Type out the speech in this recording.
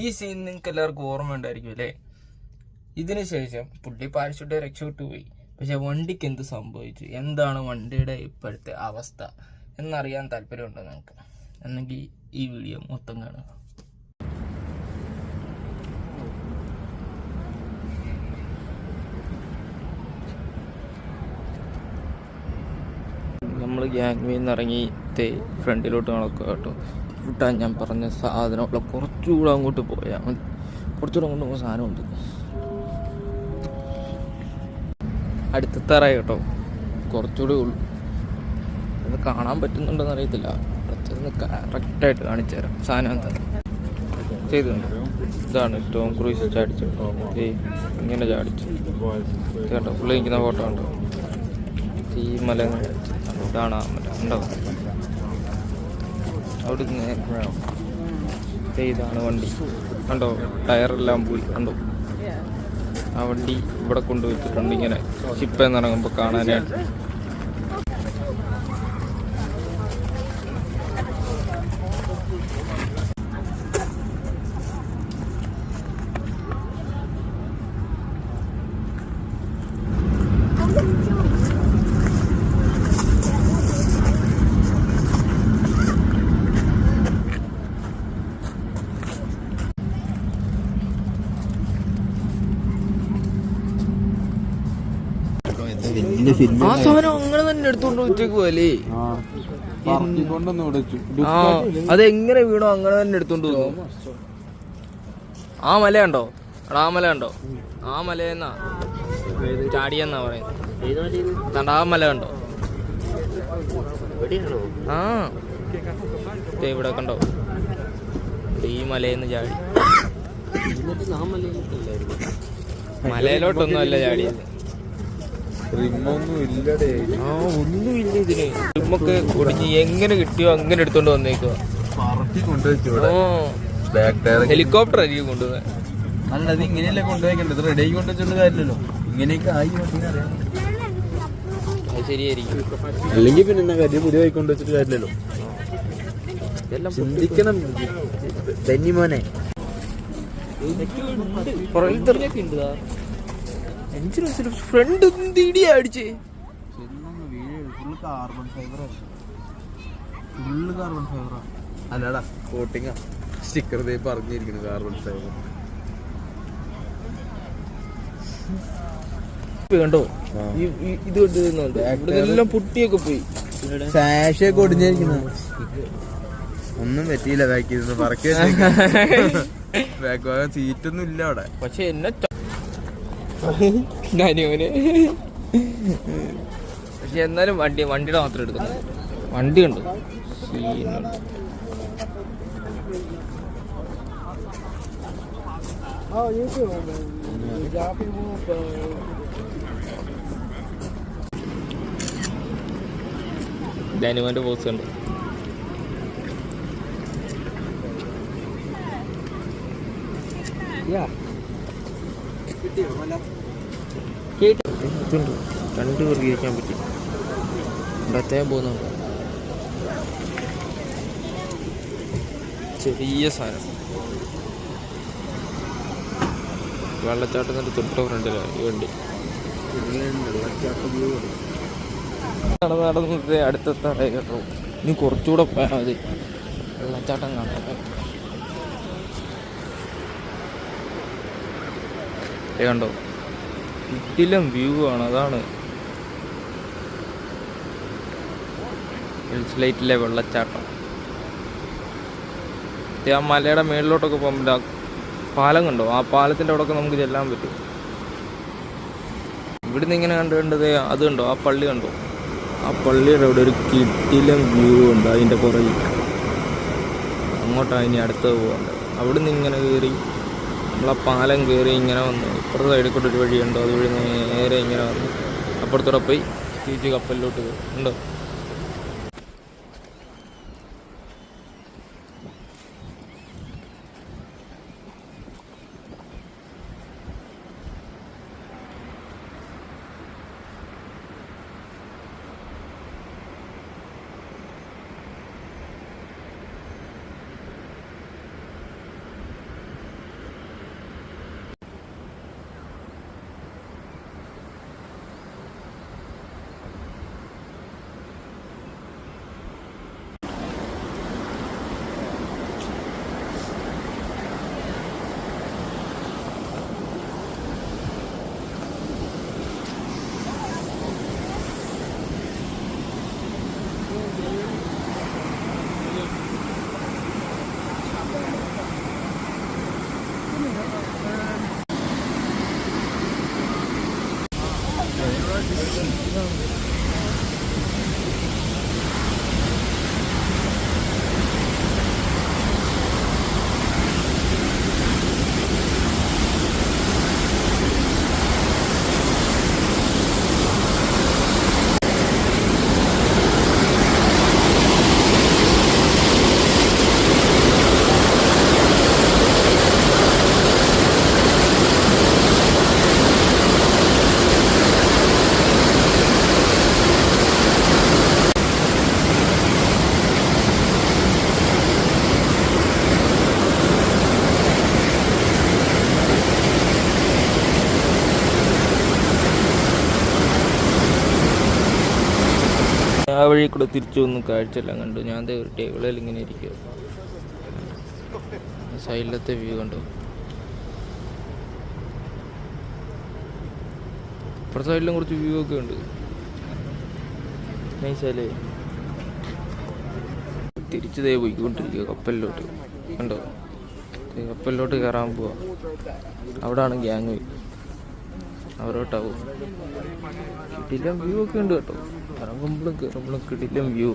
ഈ സീൻ നിങ്ങൾക്ക് എല്ലാവർക്കും ഓർമ്മ ഉണ്ടായിരിക്കും അല്ലേ? ഇതിന് ശേഷം പുള്ളി പാരച്യൂട്ട് രക്ഷപ്പെട്ടു പോയി. പക്ഷെ വണ്ടിക്ക് എന്ത് സംഭവിച്ചു, എന്താണ് വണ്ടിയുടെ ഇപ്പോഴത്തെ അവസ്ഥ എന്നറിയാൻ താല്പര്യമുണ്ടോ നിങ്ങൾക്ക്? എന്നെങ്കിൽ ഈ വീഡിയോ മൊത്തം കാണുക. നമ്മൾ ഗ്യാങ് വേന്ന് ഇറങ്ങി ഫ്രണ്ടിലോട്ട് നടക്കുക കേട്ടോ. കിട്ടാൻ ഞാൻ പറഞ്ഞ സാധനമുള്ള കുറച്ചുകൂടെ അങ്ങോട്ട് പോയാൽ മതി. കുറച്ചുകൂടെ അങ്ങോട്ട് പോകുന്ന സാധനമുണ്ട്. അടുത്തെത്താറായി കേട്ടോ, കുറച്ചുകൂടെ ഉള്ളു. അത് കാണാൻ പറ്റുന്നുണ്ടെന്ന് അറിയത്തില്ല. അടുത്തൊന്ന് കറക്റ്റായിട്ട് കാണിച്ചു തരാം സാധനം എന്താ ചെയ്തിട്ടുണ്ട്. ഇതാണ് ടോം ക്രൂസ് ചാടിച്ചു. ഇങ്ങനെ ചാടിച്ചു കേട്ടോ. പുള്ളി നിൽക്കുന്ന ഫോട്ടോ ഉണ്ടോ? ഈ മല ഇതാണ് ആ മല ഉണ്ടോ? അവിടുന്ന് ഇതാണ് വണ്ടി കണ്ടോ, ടയറെല്ലാം പോയി കണ്ടോ. ആ വണ്ടി ഇവിടെ കൊണ്ടുവച്ചിട്ടുണ്ട് ഇങ്ങനെ ഷിപ്പെന്ന് ഇറങ്ങുമ്പോൾ കാണാനായിട്ട്. ആ സാധനം അങ്ങനെ തന്നെ എടുത്തോണ്ട് വെച്ചേക്ക് പോലെ. അതെങ്ങനെ വീണോ അങ്ങനെ തന്നെ എടുത്തോണ്ട് പോകും. ആ മല കണ്ടോ? ആ മല കണ്ടോ? ആ മലയെന്നാ ചാടിയെന്നാ പറയുന്നത്. ആ മല കണ്ടോ? ആ ഇവിടെ കണ്ടോ, ഈ മലയെന്ന് ചാടി. മലയിലോട്ടൊന്നും അല്ല ചാടിയത്. ഒന്നുമില്ല ഇതിന്. റിമ്മൊക്കെ ഒടിഞ്ഞ് എങ്ങനെ കിട്ടിയോ അങ്ങനെ എടുത്തോണ്ട് വന്നേക്കുക. ഹെലികോപ്റ്റർ ആയിരിക്കും കൊണ്ടുപോകുന്നത്. അല്ല, അത് ഇങ്ങനെയല്ലേ കൊണ്ടുപോയിക്കണ്ടത്. റെഡി ആയി കൊണ്ടുവച്ചോണ്ട് കാര്യമില്ലല്ലോ. ഇങ്ങനെയൊക്കെ ആയി അത് ശരിയായിരിക്കും. അല്ലെങ്കിൽ പിന്നെ എന്നാ കാര്യം, പുതിയ ആയിക്കൊണ്ട് വെച്ചിട്ട് കാര്യമില്ലല്ലോ. ചിന്തിക്കണം ധന്യമോനെ. ഫ്രണ്ട് അടിച്ചേ കാർബൺ ഫൈബർ അല്ലടാ, കോട്ടിങ്ങാ. സ്റ്റിക്കർ പറഞ്ഞിരിക്കുന്നു കാർബൺ ഫൈബർ. കണ്ടോ ഇത് എല്ലാം പൊട്ടിയൊക്കെ പോയി. സാഷൊക്കെ ഒടിഞ്ഞിരിക്കുന്നു. ഒന്നും പറ്റിയില്ല. ബാക്ക് ചെയ്തെന്ന് പറക്കി ബാക്ക് ഭാഗം സീറ്റൊന്നും ഇല്ല അവിടെ. പക്ഷെ എന്നെ ഞാനിവന് പക്ഷെ എന്നാലും വണ്ടിയുടെ മാത്രം എടുക്കുന്നത്. വണ്ടി കണ്ടു ധനുവന്റെ പോസ്റ്റ് കണ്ടു. രണ്ടു പേർക്ക് ഇരിക്കാൻ പറ്റി. അത്തേം പോകുന്നുണ്ട്. ചെറിയ സാധനം വെള്ളച്ചാട്ടത്തിൻ്റെ തൊട്ട് ഫ്രണ്ടിലാണ് ഈ വണ്ടി. നടന്നത് അടുത്തെത്താറായി കേട്ടോ. ഇനി കുറച്ചുകൂടെ പോയാൽ മതി വെള്ളച്ചാട്ടം കാണാൻ. കണ്ടോ, ഇതിലും വ്യൂ ആണ്. അതാണ് ഹിൽസ് ലൈറ്റിലെ വെള്ളച്ചാട്ടം. ആ മലയുടെ മേളിലോട്ടൊക്കെ പോകുമ്പോൾ പാലം കണ്ടോ, ആ പാലത്തിൻ്റെ അവിടെയൊക്കെ നമുക്ക് ചെല്ലാൻ പറ്റും. ഇവിടുന്ന് ഇങ്ങനെ കണ്ടത് അത് കണ്ടോ, ആ പള്ളി കണ്ടോ, ആ പള്ളിയുടെ അവിടെ ഒരു കിടിലം വ്യൂ ഉണ്ട്. അതിൻ്റെ പുറകിൽ അങ്ങോട്ടാണ് ഇനി അടുത്തത് പോകേണ്ടത്. അവിടുന്ന് ഇങ്ങനെ കയറി നമ്മളാ പാലം കയറി ഇങ്ങനെ വന്നു. ഇപ്പുറത്തെ സൈഡിൽ കൂടെ ഒരു വഴിയുണ്ടോ, അതുവഴി നേരെ ഇങ്ങനെ വന്നു അപ്പുറത്തോടെ പോയി തിരിച്ച് കപ്പലിലോട്ട് പോകും. ഉണ്ടോ ആ വഴി കൂടെ തിരിച്ചു വന്ന് കാഴ്ചയെല്ലാം കണ്ടു. ഞാൻ ദേ ഒരു ടേബിളിൽ ഇങ്ങനെ ഇരിക്കുക. സൈഡിലത്തെ വ്യൂ കണ്ടു. ഇപ്പുറത്തെ സൈഡിലും കുറച്ച് വ്യൂ ഒക്കെ ഉണ്ട്. നൈസല്ലേ. തിരിച്ചു ദേ പോയിക്കൊണ്ടിരിക്കുക കപ്പലിലോട്ട്. കണ്ടോ, കപ്പലിലോട്ട് കയറാൻ പോവാ. അവിടാണ് ഗ്യാങ്. അവരോട്ടാവും. കിടിലം വ്യൂ ഒക്കെ ഉണ്ട് കേട്ടോ. ഇറങ്ങുമ്പോഴും കയറുമ്പോഴും കിടിലം വ്യൂ.